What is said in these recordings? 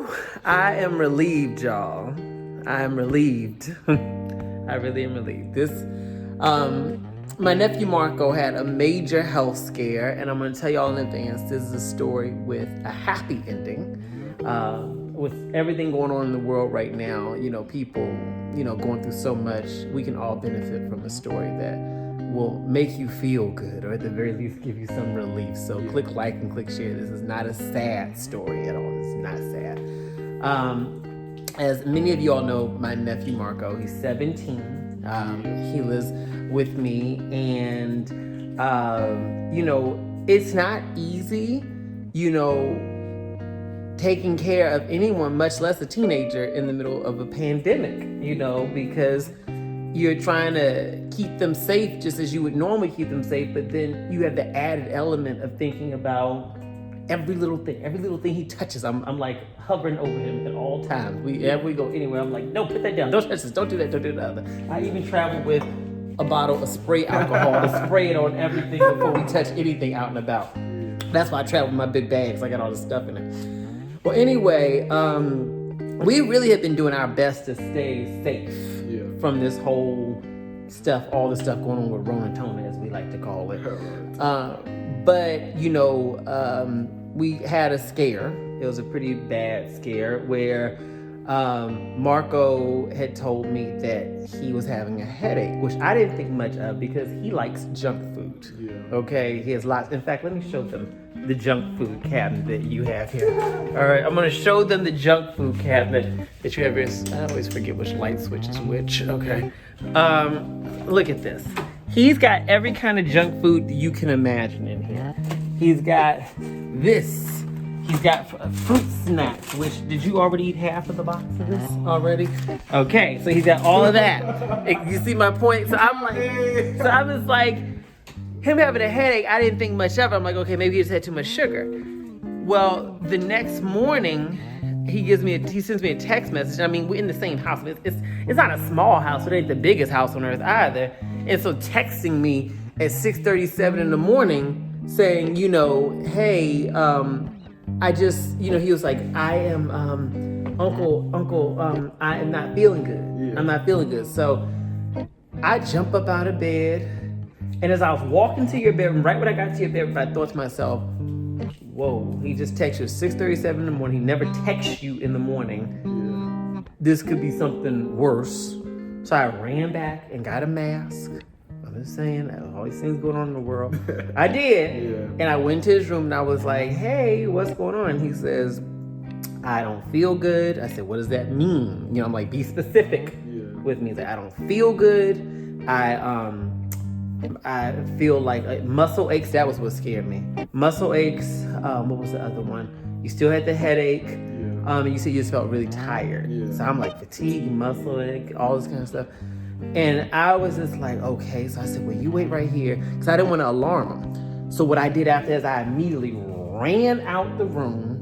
Woo! I am relieved, y'all. I am relieved. I really am relieved. My nephew Marco had a major health scare, and I'm going to tell y'all in advance, this is a story with a happy ending. With everything going on in the world right now, people, going through so much, we can all benefit from a story that will make you feel good, or at the very least give you some relief. So click like and click share. This is not a sad story at all. It's not sad. As many of you all know, my nephew Marco, he's 17. He lives with me, and it's not easy, taking care of anyone, much less a teenager, in the middle of a pandemic, because you're trying to keep them safe just as you would normally keep them safe, but then you have the added element of thinking about every little thing he touches. I'm like hovering over him at all times. Whenever we go anywhere, I'm like, no, put that down, don't touch this, don't do that, don't do the other. I even travel with a bottle of spray alcohol to spray it on everything before we touch anything out and about. That's why I travel with my big bags. I got all this stuff in it. Well, anyway, we really have been doing our best to stay safe from this whole stuff, all the stuff going on with romantically, as we like to call it. But we had a scare. It was a pretty bad scare where Marco had told me that he was having a headache, which I didn't think much of because he likes junk food. Okay, he has lots. In fact, let me show them the junk food cabinet that you have here. All right, I'm gonna show them the junk food cabinet that you have here. I always forget which light switch is which. Okay, look at this. He's got every kind of junk food you can imagine in here. He's got this. He's got fruit snacks, which, did you already eat half of the box of this already? Okay, so he's got all of that. You see my point? So I'm just like, him having a headache, I didn't think much of it. I'm like, okay, maybe he just had too much sugar. Well, the next morning, he sends me a text message. I mean, we're in the same house. It's not a small house, but it ain't the biggest house on earth either. And so texting me at 6:37 in the morning saying, hey, I just, he was like, I am, Uncle, I am not feeling good. Yeah. I'm not feeling good. So I jump up out of bed, and as I was walking to your bedroom, right when I got to your bedroom, I thought to myself, whoa, he just texted you at 6:37 in the morning. He never texts you in the morning. Yeah. This could be something worse. So I ran back and got a mask. I'm just saying, all these things going on in the world. I did. Yeah. And I went to his room and I was like, hey, what's going on? And he says, I don't feel good. I said, what does that mean? I'm like, be specific with me. He's like, I don't feel good. I feel like muscle aches. That was what scared me. Muscle aches. What was the other one? You still had the headache. And you said you just felt really tired. Yeah. So I'm like, fatigue, muscle ache, all this kind of stuff. And I was just like, okay. So I said, well, you wait right here, because I didn't want to alarm him. So what I did after is I immediately ran out the room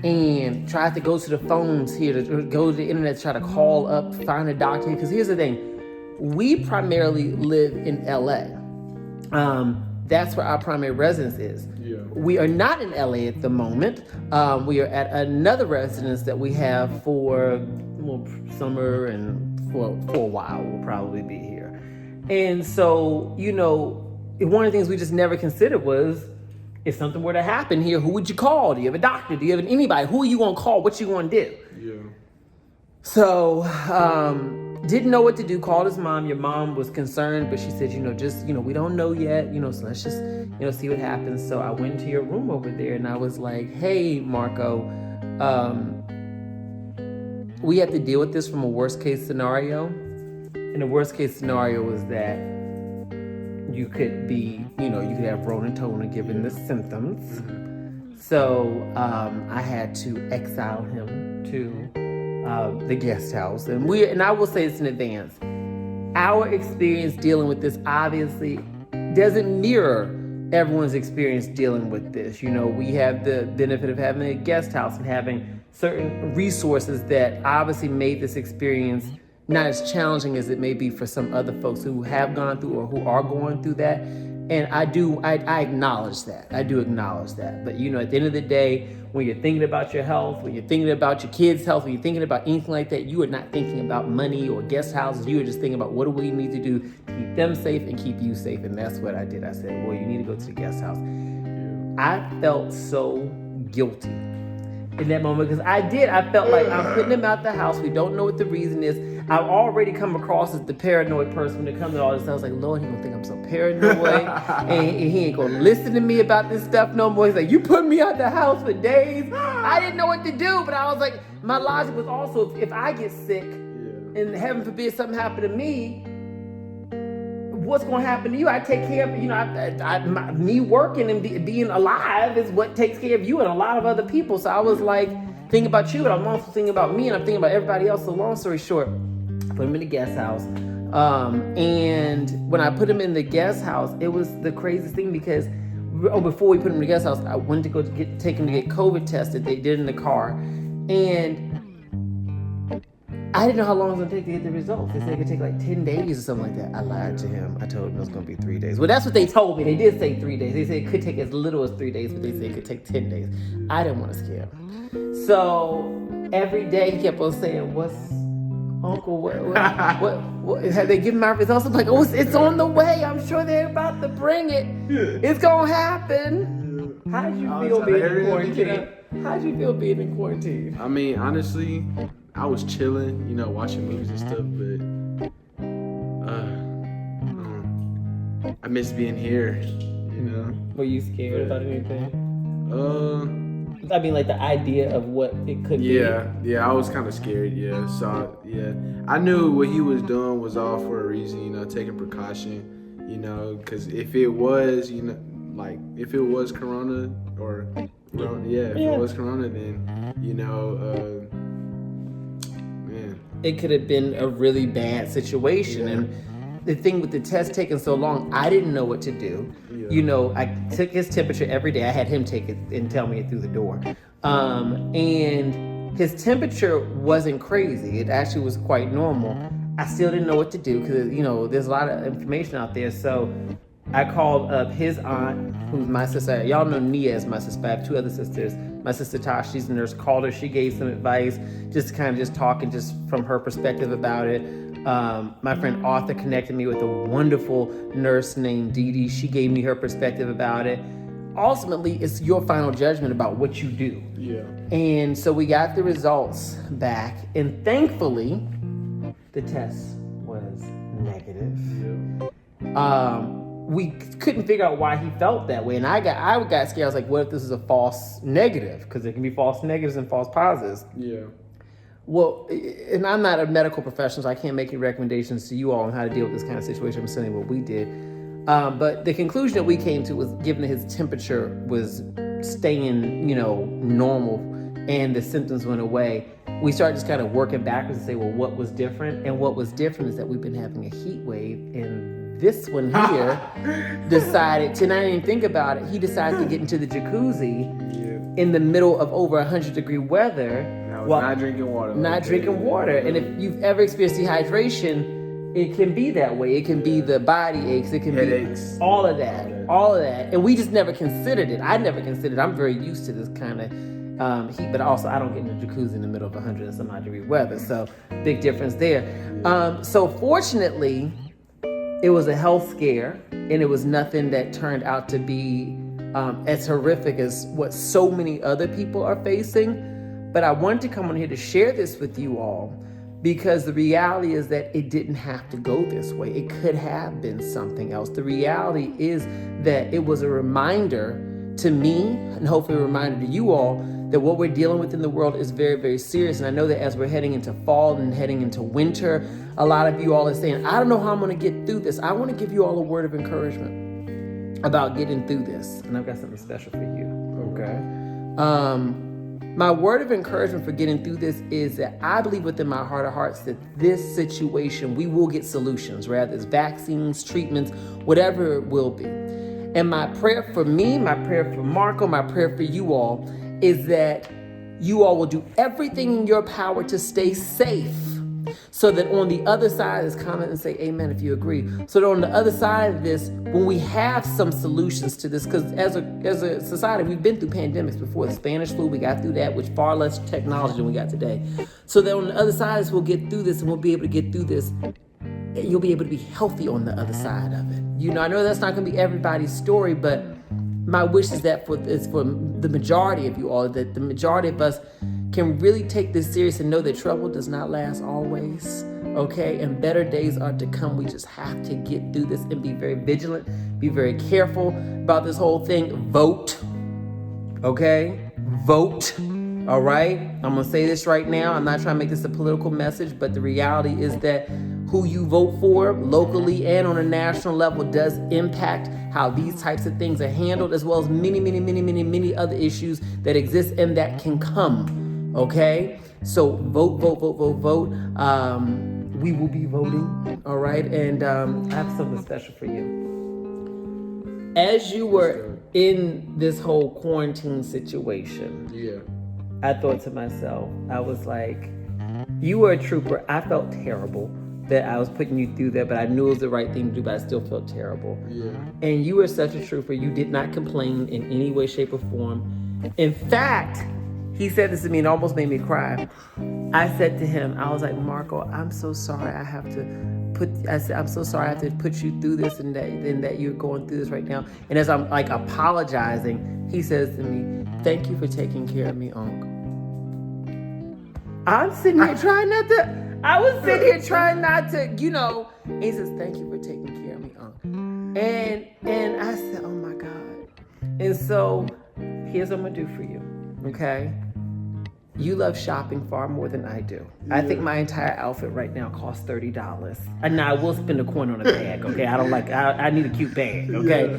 and tried to go to the phones here, to go to the internet, to try to call up, find a doctor. Because here's the thing. We primarily live in LA. That's where our primary residence is. Yeah. We are not in LA at the moment. We are at another residence that we have for summer, and for a while we'll probably be here. And so, one of the things we just never considered was, if something were to happen here, who would you call? Do you have a doctor? Do you have anybody? Who are you gonna call? What you gonna do? Yeah. So, didn't know what to do. Called his mom. Your mom was concerned, but she said, we don't know yet, so let's just, see what happens. So I went to your room over there and I was like, hey, Marco, we have to deal with this from a worst case scenario. And the worst case scenario was that you could be, you could have romantically given the symptoms. So I had to exile him to the guest house. And I will say this in advance. Our experience dealing with this obviously doesn't mirror everyone's experience dealing with this. We have the benefit of having a guest house and having certain resources that obviously made this experience not as challenging as it may be for some other folks who have gone through or who are going through that. And I acknowledge that. I do acknowledge that. But, at the end of the day, when you're thinking about your health, when you're thinking about your kids' health, when you're thinking about anything like that, you are not thinking about money or guest houses. You are just thinking about what do we need to do to keep them safe and keep you safe. And that's what I did. I said, well, you need to go to the guest house. I felt so guilty in that moment because I felt like I'm putting him out the house. We don't know what the reason is. I've already come across as the paranoid person when it comes to all this. I was like, Lord, he gonna think I'm so paranoid, and he ain't gonna listen to me about this stuff no more. He's like, you put me out the house for days. I didn't know what to do, but I was like, my logic was also, if I get sick, and heaven forbid something happened to me, what's going to happen to you? I take care of, me working and being alive is what takes care of you and a lot of other people. So I was like, thinking about you, and I'm also thinking about me, and I'm thinking about everybody else. So long story short, I put him in the guest house. And when I put him in the guest house, it was the craziest thing because before we put him in the guest house, I went to go take him to get COVID tested. They did it in the car. And I didn't know how long it was going to take to get the results. They said it could take like 10 days or something like that. I lied to him. I told him it was going to be 3 days. Well, that's what they told me. They did say 3 days. They said it could take as little as 3 days, but they said it could take 10 days. I didn't want to scare him. So every day he kept on saying, what's, Uncle, what have they given my results? I'm like, oh, it's on the way. I'm sure they're about to bring it. It's going to happen. How did you feel being in quarantine? How did you feel being in quarantine? I mean, honestly, I was chilling, watching movies and stuff, but I miss being here, Were you scared about anything? I mean, like the idea of what it could be. Yeah, I was kind of scared. Yeah, so I knew what he was doing was all for a reason. Taking precaution. Because if it was, if it was Corona or if it was Corona, then man, it could have been a really bad situation. And the thing with the test taking so long, I didn't know what to do. I took his temperature every day. I had him take it and tell me it through the door. And his temperature wasn't crazy. It actually was quite normal. I still didn't know what to do because, there's a lot of information out there. So I called up his aunt, who's my sister. Y'all know Nia as my sister. I have two other sisters. My sister Tosh, she's a nurse, called her. She gave some advice, just kind of just talking just from her perspective about it. My friend Arthur connected me with a wonderful nurse named Dee Dee. She gave me her perspective about it. Ultimately, it's your final judgment about what you do. Yeah. And so we got the results back, and thankfully, the test was negative. Yeah. We couldn't figure out why he felt that way, and I got scared. I was like, what if this is a false negative? Because there can be false negatives and false positives. Yeah. Well, and I'm not a medical professional, so I can't make any recommendations to you all on how to deal with this kind of situation. I'm saying what we did. But the conclusion that we came to was, given that his temperature was staying, normal and the symptoms went away, we started just kind of working backwards and say, well, what was different? And what was different is that we've been having a heat wave, and this one here decided to not even think about it. He decided to get into the jacuzzi in the middle of over 100-degree weather. Not drinking water. And if you've ever experienced dehydration, it can be that way. It can be the body aches. It can headaches. Be all of that. And we just never considered it. I never considered it. I'm very used to this kind of heat, but also I don't get in the jacuzzi in the middle of 100 and some odd degree weather. So big difference there. So fortunately, it was a health scare, and it was nothing that turned out to be as horrific as what so many other people are facing. But I wanted to come on here to share this with you all, because the reality is that it didn't have to go this way. It could have been something else. The reality is that it was a reminder to me, and hopefully a reminder to you all, that what we're dealing with in the world is very, very serious. And I know that as we're heading into fall and heading into winter, a lot of you all are saying, I don't know how I'm going to get through this. I want to give you all a word of encouragement about getting through this. And I've got something special for you. Okay. My word of encouragement for getting through this is that I believe within my heart of hearts that this situation, we will get solutions, whether it's vaccines, treatments, whatever it will be. And my prayer for me, my prayer for Marco, my prayer for you all is that you all will do everything in your power to stay safe So that on the other side is comment and say amen if you agree. So that on the other side of this, when we have some solutions to this, because as a society, we've been through pandemics before. The Spanish flu, we got through that with far less technology than we got today. So that on the other side is we'll get through this and we'll be able to get through this. And you'll be able to be healthy on the other side of it. You know, I know that's not going to be everybody's story, but my wish is that for the majority of you all, that the majority of us can really take this serious and know that trouble does not last always, okay? And better days are to come. We just have to get through this and be very vigilant, be very careful about this whole thing. Vote, okay? Vote, all right? I'm gonna say this right now. I'm not trying to make this a political message, but the reality is that who you vote for locally and on a national level does impact how these types of things are handled, as well as many other issues that exist and that can come, okay? So vote. We will be voting, all right? And I have something special for you. As you were in this whole quarantine situation, I thought to myself, I was like, you were a trooper. I felt terrible that I was putting you through that, but I knew it was the right thing to do, but I still felt terrible. And you were such a trooper. You did not complain in any way, shape, or form. In fact, he said this to me and it almost made me cry. I said to him, I was like, Marco, I'm so sorry I have to put you through this and that you're going through this right now. And as I'm like apologizing, he says to me, thank you for taking care of me, Unc. I'm sitting here trying not to, you know, and he says, thank you for taking care of me, Unc. And I said, oh my God. And so here's what I'm gonna do for you, okay? You love shopping far more than I do. I think my entire outfit right now costs $30. And now I will spend a coin on a bag, okay? I need a cute bag, okay?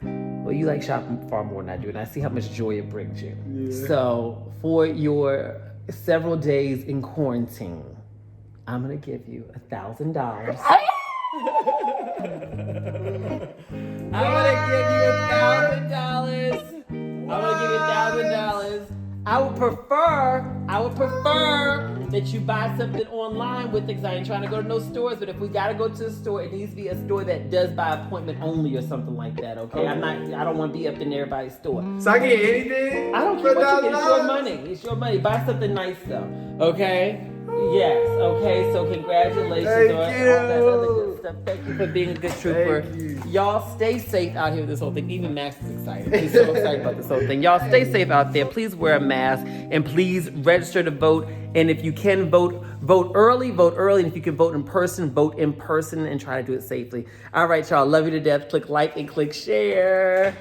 Well, you like shopping far more than I do, and I see how much joy it brings you. So for your several days in quarantine, I'm gonna give you $1,000. I'm gonna give you $1,000. I would prefer that you buy something online with it, because I ain't trying to go to no stores, but if we gotta go to the store, it needs to be a store that does by appointment only or something like that, okay? I don't want to be up in everybody's store. So I get anything? I don't care what you get, it's your money. It's your money. Buy something nice though, okay? Yes, okay, so congratulations on all that other good stuff. Thank you for being a good trooper. Y'all stay safe out here with this whole thing. Even Max is excited. He's so excited about this whole thing. Y'all stay safe out there. Please wear a mask and please register to vote. And if you can vote early. And if you can vote in person and try to do it safely. All right, y'all. Love you to death. Click like and click share.